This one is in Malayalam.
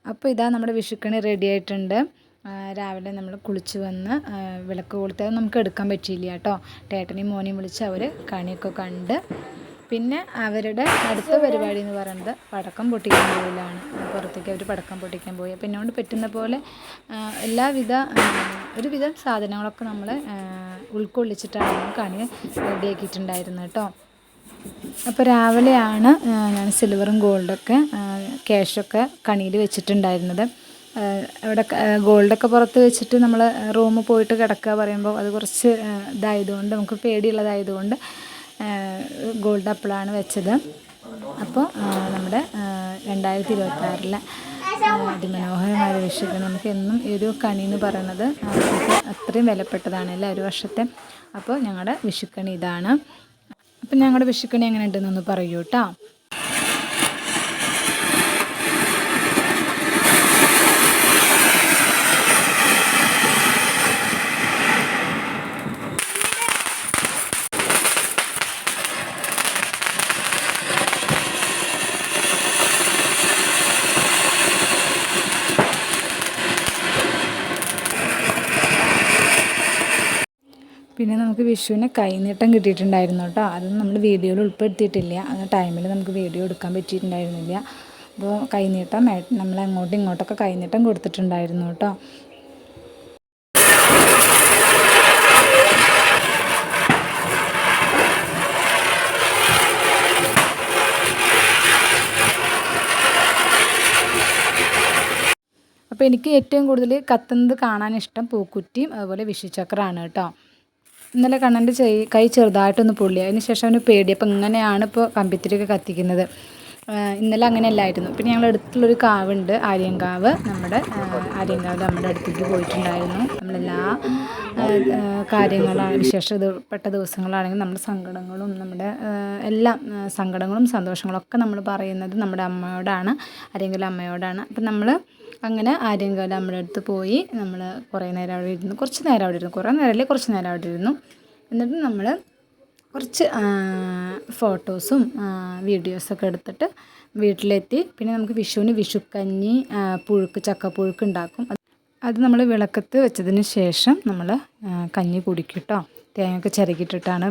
അപ്പോൾ ഇതാ നമ്മുടെ വിഷുക്കണി റെഡി ആയിട്ടുണ്ട്. രാവിലെ നമ്മൾ കുളിച്ച് വന്ന് വിളക്ക് കൊളുത്താൽ നമുക്ക് എടുക്കാൻ പറ്റിയില്ല കേട്ടോ. ഏട്ടനെയും മോനെയും വിളിച്ച് അവർ കണിയൊക്കെ കണ്ട് പിന്നെ അവരുടെ അടുത്ത പരിപാടി എന്ന് പറയുന്നത് പടക്കം പൊട്ടിക്കാൻ പോയിലാണ്. പുറത്തേക്ക് അവർ പടക്കം പൊട്ടിക്കാൻ പോയി. അപ്പോൾ എന്നോട് പറ്റുന്ന പോലെ ഒരുവിധം സാധനങ്ങളൊക്കെ നമ്മൾ ഉൾക്കൊള്ളിച്ചിട്ടാണ് കണി റെഡിയാക്കിയിട്ടുണ്ടായിരുന്നത് കേട്ടോ. അപ്പോൾ രാവിലെയാണ് ഞാൻ സിൽവറും ഗോൾഡൊക്കെ ക്യാഷൊക്കെ കണിയിൽ വെച്ചിട്ടുണ്ടായിരുന്നത്. അവിടെ ഗോൾഡൊക്കെ പുറത്ത് വെച്ചിട്ട് നമ്മൾ റൂമിൽ പോയിട്ട് കിടക്കുക പറയുമ്പോൾ അത് കുറച്ച് ഇതായതുകൊണ്ട് നമുക്ക് പേടിയുള്ളതായതുകൊണ്ട് ഗോൾഡ് അപ്പോഴാണ് വെച്ചത്. അപ്പോൾ നമ്മുടെ 2026 അതിമനോഹരമായ വിഷുക്കണി നമുക്ക് എന്നും ഈ ഒരു കണി എന്ന് പറയുന്നത് നമുക്ക് അത്രയും വിലപ്പെട്ടതാണ് അല്ലേ ഒരു വർഷത്തെ. അപ്പോൾ ഞങ്ങളുടെ വിഷുക്കണി ഇതാണ്. അപ്പം ഞങ്ങളുടെ വിഷുക്കണി എങ്ങനെ ഉണ്ടെന്നൊന്ന് പറയൂ കേട്ടോ. പിന്നെ നമുക്ക് വിഷുവിന് കൈനീട്ടം കിട്ടിയിട്ടുണ്ടായിരുന്നു കേട്ടോ. അതൊന്നും നമ്മൾ വീഡിയോയിൽ ഉൾപ്പെടുത്തിയിട്ടില്ല. ആ ടൈമിൽ നമുക്ക് വീഡിയോ എടുക്കാൻ പറ്റിയിട്ടുണ്ടായിരുന്നില്ല. അപ്പോൾ കൈനീട്ടം നമ്മൾ അങ്ങോട്ടും ഇങ്ങോട്ടൊക്കെ കൈനീട്ടം കൊടുത്തിട്ടുണ്ടായിരുന്നു കേട്ടോ. അപ്പോൾ എനിക്ക് ഏറ്റവും കൂടുതൽ കത്തുന്നത് കാണാൻ ഇഷ്ടം പൂക്കുറ്റിയും അതുപോലെ വിഷുചക്രമാണ് കേട്ടോ. ഇന്നലെ കണ്ണൻ്റെ കൈ ചെറുതായിട്ടൊന്ന് പൊള്ളി. അതിന് ശേഷം അവന് പേടി. അപ്പോൾ ഇങ്ങനെയാണ് ഇപ്പോൾ കമ്പിത്തിരിയൊക്കെ കത്തിക്കുന്നത്. ഇന്നലെ അങ്ങനെ അല്ലായിരുന്നു. പിന്നെ ഞങ്ങൾ അടുത്തുള്ളൊരു കാവുണ്ട്, ആര്യങ്കാവ്. ആര്യങ്കാവിൽ നമ്മുടെ അടുത്തേക്ക് പോയിട്ടുണ്ടായിരുന്നു. നമ്മളെല്ലാ കാര്യങ്ങളാണ് വിശേഷപ്പെട്ട ദിവസങ്ങളാണെങ്കിൽ നമ്മുടെ സങ്കടങ്ങളും നമ്മുടെ എല്ലാം സങ്കടങ്ങളും സന്തോഷങ്ങളൊക്കെ നമ്മൾ പറയുന്നത് നമ്മുടെ അമ്മയോടാണ്, ആര്യങ്കാവിലെ അമ്മയോടാണ്. അപ്പം നമ്മൾ അങ്ങനെ ആര്യങ്കാവിലെ അമ്മയുടെ അടുത്ത് പോയി നമ്മൾ കുറേ നേരം അവിടെ ഇരുന്നു. കുറച്ച് നേരം അവിടെ ഇരുന്നു. കുറേ നേരമല്ലേ, കുറച്ച് നേരം അവിടെ ഇരുന്നു. എന്നിട്ട് നമ്മൾ കുറച്ച് ഫോട്ടോസും വീഡിയോസൊക്കെ എടുത്തിട്ട് വീട്ടിലെത്തി. പിന്നെ നമുക്ക് വിഷുവിന് വിഷുക്കഞ്ഞി ചക്കപ്പുഴുക്ക് ഉണ്ടാക്കും. അത് നമ്മൾ വിളക്കത്ത് വെച്ചതിന് ശേഷം നമ്മൾ കഞ്ഞി കുടിക്കും കേട്ടോ. തേങ്ങയൊക്കെ ചിരകിയിട്ടിട്ടാണ്